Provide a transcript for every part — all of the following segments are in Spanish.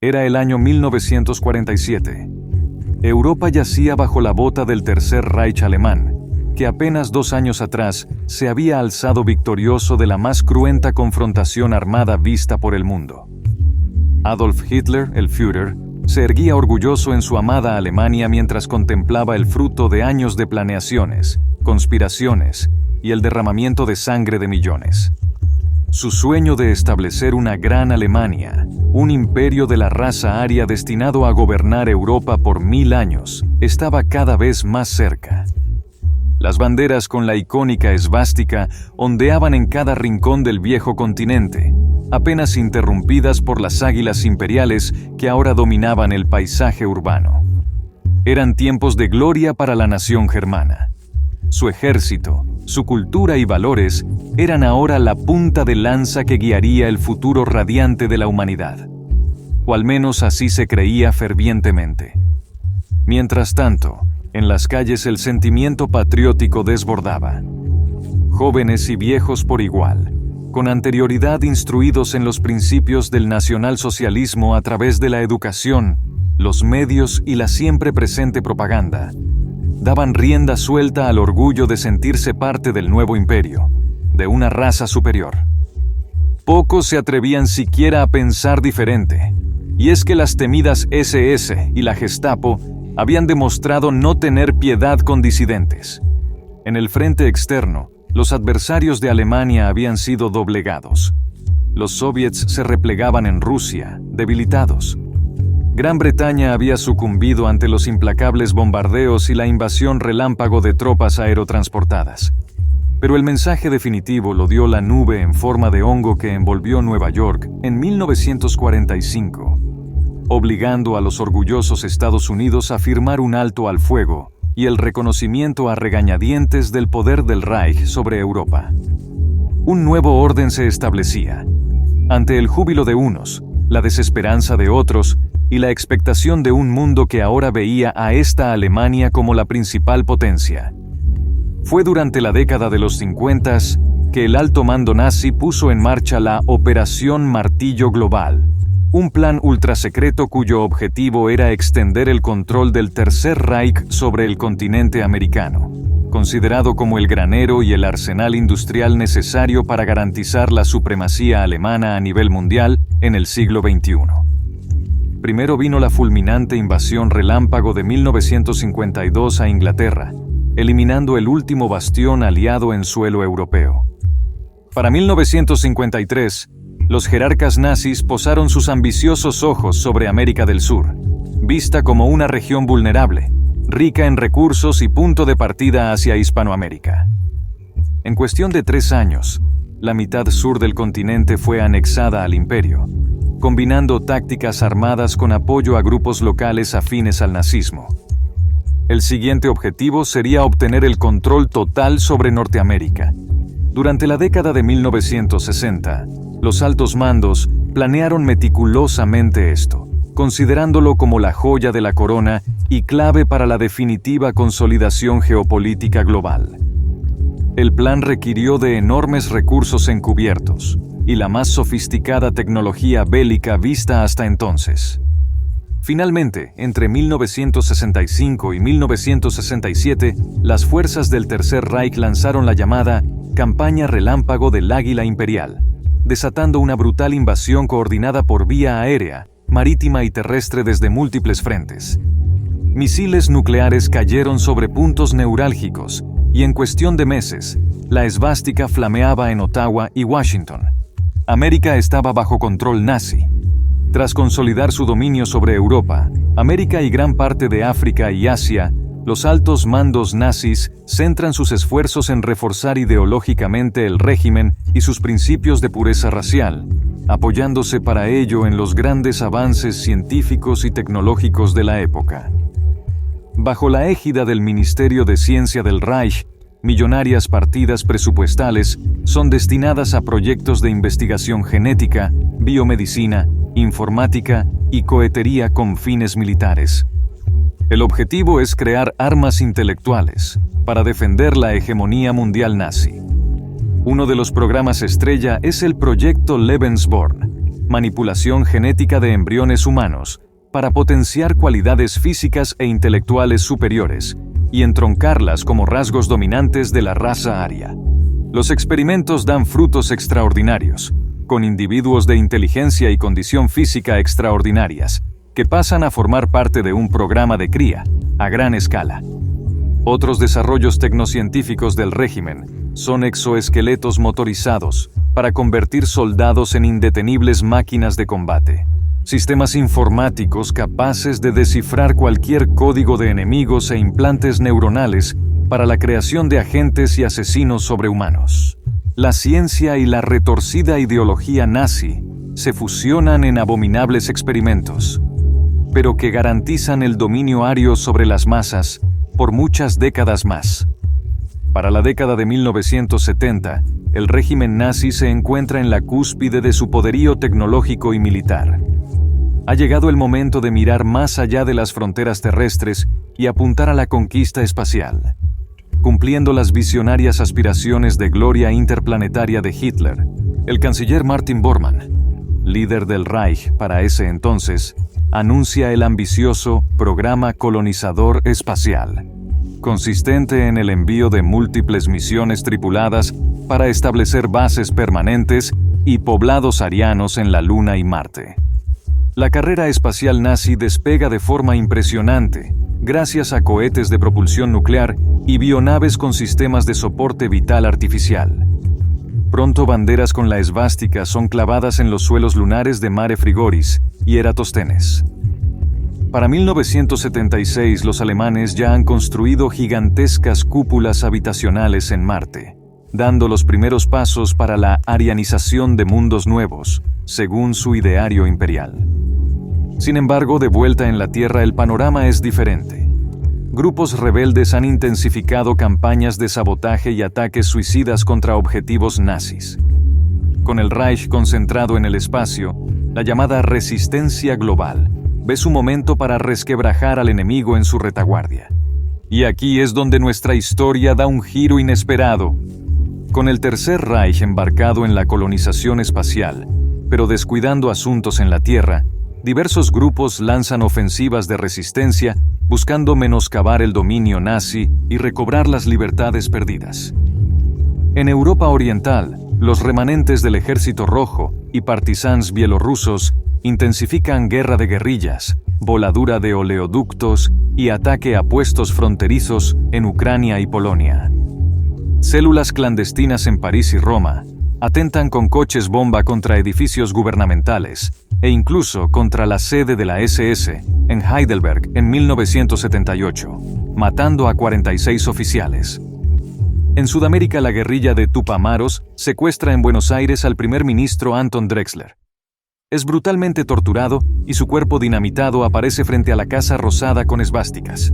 Era el año 1947. Europa yacía bajo la bota del Tercer Reich alemán, que apenas 2 años atrás se había alzado victorioso de la más cruenta confrontación armada vista por el mundo. Adolf Hitler, el Führer, se erguía orgulloso en su amada Alemania mientras contemplaba el fruto de años de planeaciones, conspiraciones y el derramamiento de sangre de millones. Su sueño de establecer una gran Alemania, un imperio de la raza aria destinado a gobernar Europa por 1000 años, estaba cada vez más cerca. Las banderas con la icónica esvástica ondeaban en cada rincón del viejo continente, apenas interrumpidas por las águilas imperiales que ahora dominaban el paisaje urbano. Eran tiempos de gloria para la nación germana. Su ejército, su cultura y valores eran ahora la punta de lanza que guiaría el futuro radiante de la humanidad. O al menos así se creía fervientemente. Mientras tanto, en las calles el sentimiento patriótico desbordaba. Jóvenes y viejos por igual, con anterioridad instruidos en los principios del nacionalsocialismo a través de la educación, los medios y la siempre presente propaganda, daban rienda suelta al orgullo de sentirse parte del nuevo imperio, de una raza superior. Pocos se atrevían siquiera a pensar diferente, y es que las temidas SS y la Gestapo habían demostrado no tener piedad con disidentes. En el frente externo, los adversarios de Alemania habían sido doblegados. Los soviets se replegaban en Rusia, debilitados. Gran Bretaña había sucumbido ante los implacables bombardeos y la invasión relámpago de tropas aerotransportadas. Pero el mensaje definitivo lo dio la nube en forma de hongo que envolvió Nueva York en 1945, obligando a los orgullosos Estados Unidos a firmar un alto al fuego y el reconocimiento a regañadientes del poder del Reich sobre Europa. Un nuevo orden se establecía. Ante el júbilo de unos, la desesperanza de otros y la expectación de un mundo que ahora veía a esta Alemania como la principal potencia. Fue durante la década de los 50 que el alto mando nazi puso en marcha la Operación Martillo Global, un plan ultrasecreto cuyo objetivo era extender el control del Tercer Reich sobre el continente americano, considerado como el granero y el arsenal industrial necesario para garantizar la supremacía alemana a nivel mundial en el siglo XXI. Primero vino la fulminante invasión relámpago de 1952 a Inglaterra, eliminando el último bastión aliado en suelo europeo. Para 1953, los jerarcas nazis posaron sus ambiciosos ojos sobre América del Sur, vista como una región vulnerable, rica en recursos y punto de partida hacia Hispanoamérica. En cuestión de 3 años, la mitad sur del continente fue anexada al imperio, combinando tácticas armadas con apoyo a grupos locales afines al nazismo. El siguiente objetivo sería obtener el control total sobre Norteamérica. Durante la década de 1960, los altos mandos planearon meticulosamente esto, considerándolo como la joya de la corona y clave para la definitiva consolidación geopolítica global. El plan requirió de enormes recursos encubiertos y la más sofisticada tecnología bélica vista hasta entonces. Finalmente, entre 1965 y 1967, las fuerzas del Tercer Reich lanzaron la llamada Campaña Relámpago del Águila Imperial, desatando una brutal invasión coordinada por vía aérea, marítima y terrestre desde múltiples frentes. Misiles nucleares cayeron sobre puntos neurálgicos y en cuestión de meses, la esvástica flameaba en Ottawa y Washington. América estaba bajo control nazi. Tras consolidar su dominio sobre Europa, América y gran parte de África y Asia, los altos mandos nazis centran sus esfuerzos en reforzar ideológicamente el régimen y sus principios de pureza racial, apoyándose para ello en los grandes avances científicos y tecnológicos de la época. Bajo la égida del Ministerio de Ciencia del Reich, millonarias partidas presupuestales son destinadas a proyectos de investigación genética, biomedicina, informática y cohetería con fines militares. El objetivo es crear armas intelectuales para defender la hegemonía mundial nazi. Uno de los programas estrella es el Proyecto Lebensborn, manipulación genética de embriones humanos, para potenciar cualidades físicas e intelectuales superiores y entroncarlas como rasgos dominantes de la raza aria. Los experimentos dan frutos extraordinarios, con individuos de inteligencia y condición física extraordinarias, que pasan a formar parte de un programa de cría, a gran escala. Otros desarrollos tecnocientíficos del régimen son exoesqueletos motorizados para convertir soldados en indetenibles máquinas de combate, sistemas informáticos capaces de descifrar cualquier código de enemigos e implantes neuronales para la creación de agentes y asesinos sobrehumanos. La ciencia y la retorcida ideología nazi se fusionan en abominables experimentos, pero que garantizan el dominio ario sobre las masas por muchas décadas más. Para la década de 1970, el régimen nazi se encuentra en la cúspide de su poderío tecnológico y militar. Ha llegado el momento de mirar más allá de las fronteras terrestres y apuntar a la conquista espacial. Cumpliendo las visionarias aspiraciones de gloria interplanetaria de Hitler, el canciller Martin Bormann, líder del Reich para ese entonces, anuncia el ambicioso Programa Colonizador Espacial, consistente en el envío de múltiples misiones tripuladas para establecer bases permanentes y poblados arianos en la Luna y Marte. La carrera espacial nazi despega de forma impresionante, gracias a cohetes de propulsión nuclear y bionaves con sistemas de soporte vital artificial. Pronto banderas con la esvástica son clavadas en los suelos lunares de Mare Frigoris y Eratosthenes. Para 1976 los alemanes ya han construido gigantescas cúpulas habitacionales en Marte, dando los primeros pasos para la arianización de mundos nuevos, según su ideario imperial. Sin embargo, de vuelta en la Tierra el panorama es diferente. Grupos rebeldes han intensificado campañas de sabotaje y ataques suicidas contra objetivos nazis. Con el Reich concentrado en el espacio, la llamada resistencia global ve su momento para resquebrajar al enemigo en su retaguardia. Y aquí es donde nuestra historia da un giro inesperado. Con el Tercer Reich embarcado en la colonización espacial, pero descuidando asuntos en la Tierra, diversos grupos lanzan ofensivas de resistencia buscando menoscabar el dominio nazi y recobrar las libertades perdidas. En Europa Oriental, los remanentes del Ejército Rojo y partisans bielorrusos intensifican guerra de guerrillas, voladura de oleoductos y ataque a puestos fronterizos en Ucrania y Polonia. Células clandestinas en París y Roma atentan con coches bomba contra edificios gubernamentales e incluso contra la sede de la SS en Heidelberg en 1978, matando a 46 oficiales. En Sudamérica, la guerrilla de Tupamaros secuestra en Buenos Aires al primer ministro Anton Drexler. Es brutalmente torturado y su cuerpo dinamitado aparece frente a la Casa Rosada con esvásticas.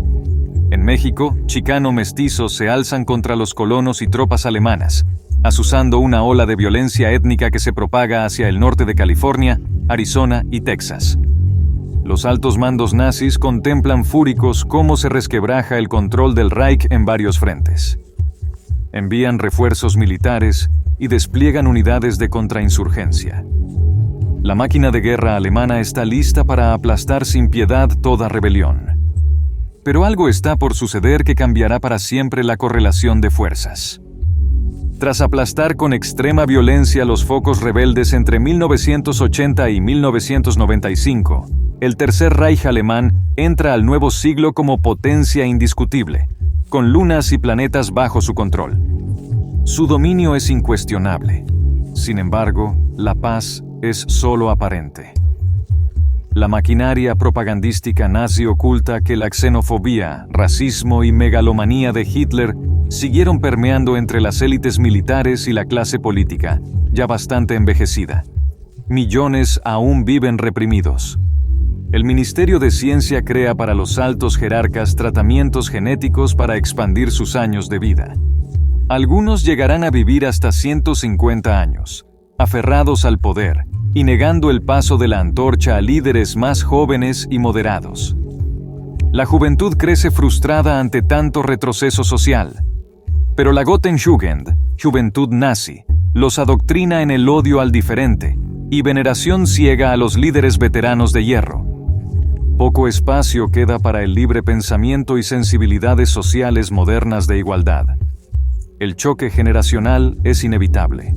En México, chicano-mestizos se alzan contra los colonos y tropas alemanas, azuzando una ola de violencia étnica que se propaga hacia el norte de California, Arizona y Texas. Los altos mandos nazis contemplan fúricos cómo se resquebraja el control del Reich en varios frentes. Envían refuerzos militares y despliegan unidades de contrainsurgencia. La máquina de guerra alemana está lista para aplastar sin piedad toda rebelión. Pero algo está por suceder que cambiará para siempre la correlación de fuerzas. Tras aplastar con extrema violencia los focos rebeldes entre 1980 y 1995, el Tercer Reich alemán entra al nuevo siglo como potencia indiscutible, con lunas y planetas bajo su control. Su dominio es incuestionable. Sin embargo, la paz es solo aparente. La maquinaria propagandística nazi oculta que la xenofobia, racismo y megalomanía de Hitler siguieron permeando entre las élites militares y la clase política, ya bastante envejecida. Millones aún viven reprimidos. El Ministerio de Ciencia crea para los altos jerarcas tratamientos genéticos para expandir sus años de vida. Algunos llegarán a vivir hasta 150 años, aferrados al poder y negando el paso de la antorcha a líderes más jóvenes y moderados. La juventud crece frustrada ante tanto retroceso social. Pero la Gottesjugend, juventud nazi, los adoctrina en el odio al diferente, y veneración ciega a los líderes veteranos de hierro. Poco espacio queda para el libre pensamiento y sensibilidades sociales modernas de igualdad. El choque generacional es inevitable.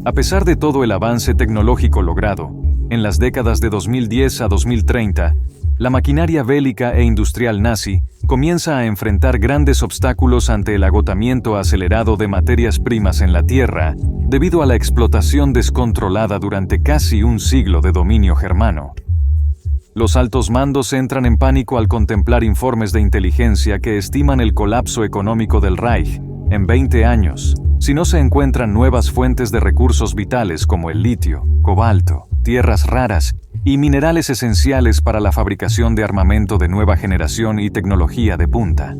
A pesar de todo el avance tecnológico logrado, en las décadas de 2010 a 2030, la maquinaria bélica e industrial nazi comienza a enfrentar grandes obstáculos ante el agotamiento acelerado de materias primas en la Tierra, debido a la explotación descontrolada durante casi un siglo de dominio germano. Los altos mandos entran en pánico al contemplar informes de inteligencia que estiman el colapso económico del Reich en 20 años, si no se encuentran nuevas fuentes de recursos vitales como el litio, cobalto, tierras raras y minerales esenciales para la fabricación de armamento de nueva generación y tecnología de punta.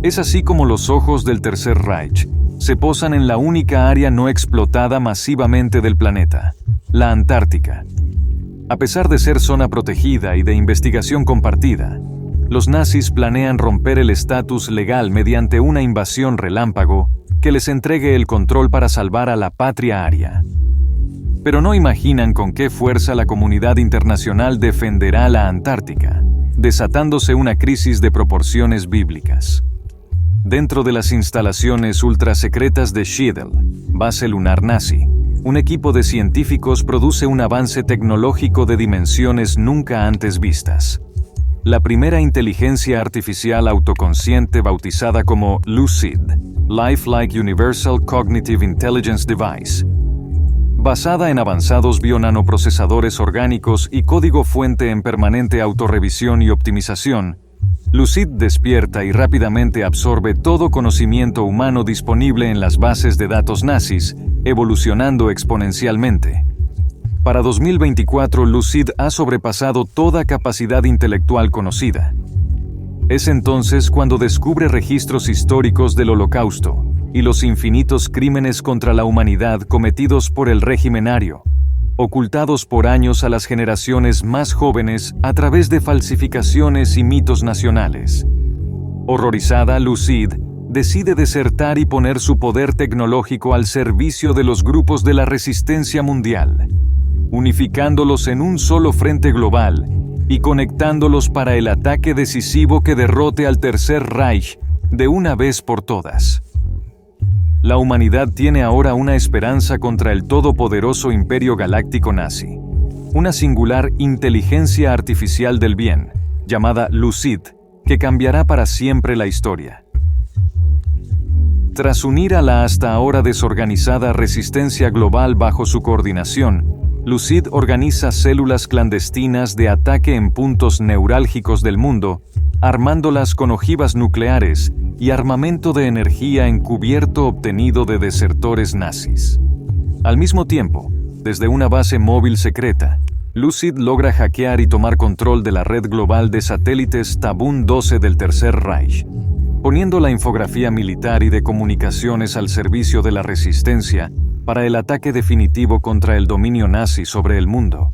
Es así como los ojos del Tercer Reich se posan en la única área no explotada masivamente del planeta, la Antártica. A pesar de ser zona protegida y de investigación compartida, los nazis planean romper el estatus legal mediante una invasión relámpago que les entregue el control para salvar a la patria aria. Pero no imaginan con qué fuerza la comunidad internacional defenderá la Antártica, desatándose una crisis de proporciones bíblicas. Dentro de las instalaciones ultrasecretas de Schiedel, base lunar nazi, un equipo de científicos produce un avance tecnológico de dimensiones nunca antes vistas. La primera inteligencia artificial autoconsciente bautizada como Lucid, Lifelike Universal Cognitive Intelligence Device. Basada en avanzados bionanoprocesadores orgánicos y código fuente en permanente autorrevisión y optimización, Lucid despierta y rápidamente absorbe todo conocimiento humano disponible en las bases de datos nazis, evolucionando exponencialmente. Para 2024, Lucid ha sobrepasado toda capacidad intelectual conocida. Es entonces cuando descubre registros históricos del Holocausto y los infinitos crímenes contra la humanidad cometidos por el régimen ario, ocultados por años a las generaciones más jóvenes a través de falsificaciones y mitos nacionales. Horrorizada, Lucid decide desertar y poner su poder tecnológico al servicio de los grupos de la resistencia mundial, unificándolos en un solo frente global y conectándolos para el ataque decisivo que derrote al Tercer Reich de una vez por todas. La humanidad tiene ahora una esperanza contra el todopoderoso imperio galáctico nazi, una singular inteligencia artificial del bien, llamada Lucid, que cambiará para siempre la historia. Tras unir a la hasta ahora desorganizada resistencia global bajo su coordinación, Lucid organiza células clandestinas de ataque en puntos neurálgicos del mundo, armándolas con ojivas nucleares y armamento de energía encubierto obtenido de desertores nazis. Al mismo tiempo, desde una base móvil secreta, Lucid logra hackear y tomar control de la red global de satélites Tabun 12 del Tercer Reich, poniendo la infografía militar y de comunicaciones al servicio de la resistencia para el ataque definitivo contra el dominio nazi sobre el mundo.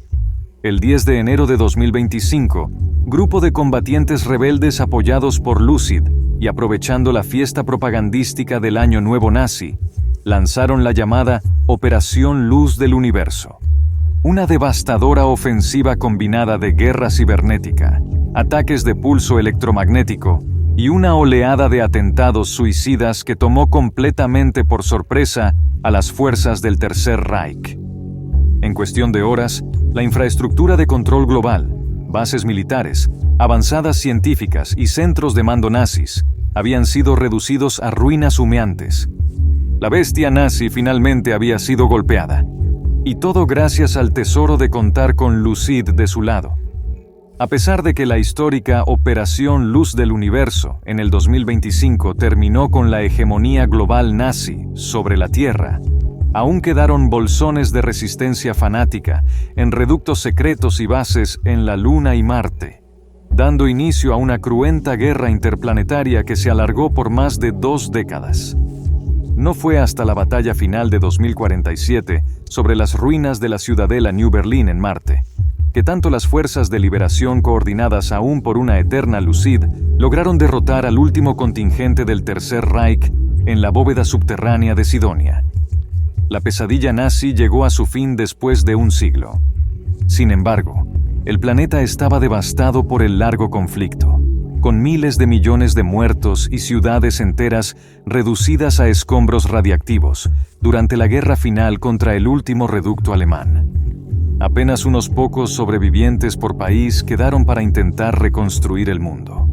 El 10 de enero de 2025, grupo de combatientes rebeldes apoyados por Lucid y aprovechando la fiesta propagandística del Año Nuevo nazi, lanzaron la llamada Operación Luz del Universo. Una devastadora ofensiva combinada de guerra cibernética, ataques de pulso electromagnético y una oleada de atentados suicidas que tomó completamente por sorpresa a las fuerzas del Tercer Reich. En cuestión de horas, la infraestructura de control global, bases militares, avanzadas científicas y centros de mando nazis habían sido reducidos a ruinas humeantes. La bestia nazi finalmente había sido golpeada, y todo gracias al tesoro de contar con Lucid de su lado. A pesar de que la histórica Operación Luz del Universo en el 2025 terminó con la hegemonía global nazi sobre la Tierra, aún quedaron bolsones de resistencia fanática en reductos secretos y bases en la Luna y Marte, dando inicio a una cruenta guerra interplanetaria que se alargó por más de 2 décadas. No fue hasta la batalla final de 2047 sobre las ruinas de la ciudadela New Berlin en Marte, que tanto las fuerzas de liberación coordinadas aún por una eterna Lucid lograron derrotar al último contingente del Tercer Reich en la bóveda subterránea de Sidonia. La pesadilla nazi llegó a su fin después de un siglo. Sin embargo, el planeta estaba devastado por el largo conflicto, con miles de millones de muertos y ciudades enteras reducidas a escombros radiactivos durante la guerra final contra el último reducto alemán. Apenas unos pocos sobrevivientes por país quedaron para intentar reconstruir el mundo.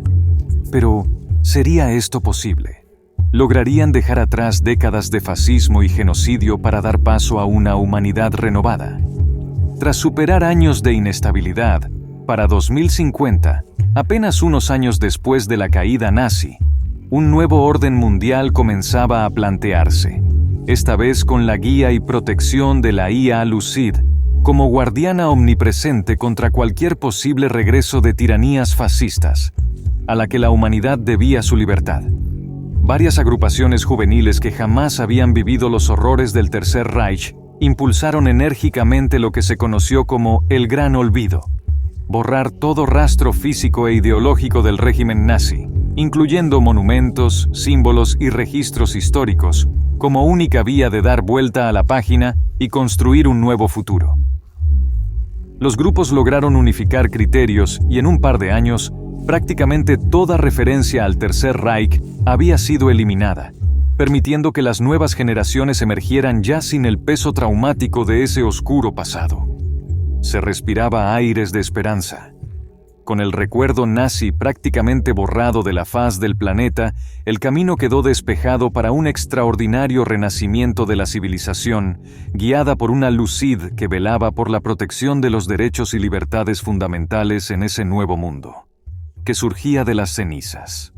Pero, ¿sería esto posible? ¿Lograrían dejar atrás décadas de fascismo y genocidio para dar paso a una humanidad renovada? Tras superar años de inestabilidad, para 2050, apenas unos años después de la caída nazi, un nuevo orden mundial comenzaba a plantearse, esta vez con la guía y protección de la IA Lucid, como guardiana omnipresente contra cualquier posible regreso de tiranías fascistas, a la que la humanidad debía su libertad. Varias agrupaciones juveniles que jamás habían vivido los horrores del Tercer Reich impulsaron enérgicamente lo que se conoció como el Gran Olvido, borrar todo rastro físico e ideológico del régimen nazi, incluyendo monumentos, símbolos y registros históricos, como única vía de dar vuelta a la página y construir un nuevo futuro. Los grupos lograron unificar criterios y en un par de años, prácticamente toda referencia al Tercer Reich había sido eliminada, permitiendo que las nuevas generaciones emergieran ya sin el peso traumático de ese oscuro pasado. Se respiraba aires de esperanza. Con el recuerdo nazi prácticamente borrado de la faz del planeta, el camino quedó despejado para un extraordinario renacimiento de la civilización, guiada por una Lucid que velaba por la protección de los derechos y libertades fundamentales en ese nuevo mundo, que surgía de las cenizas.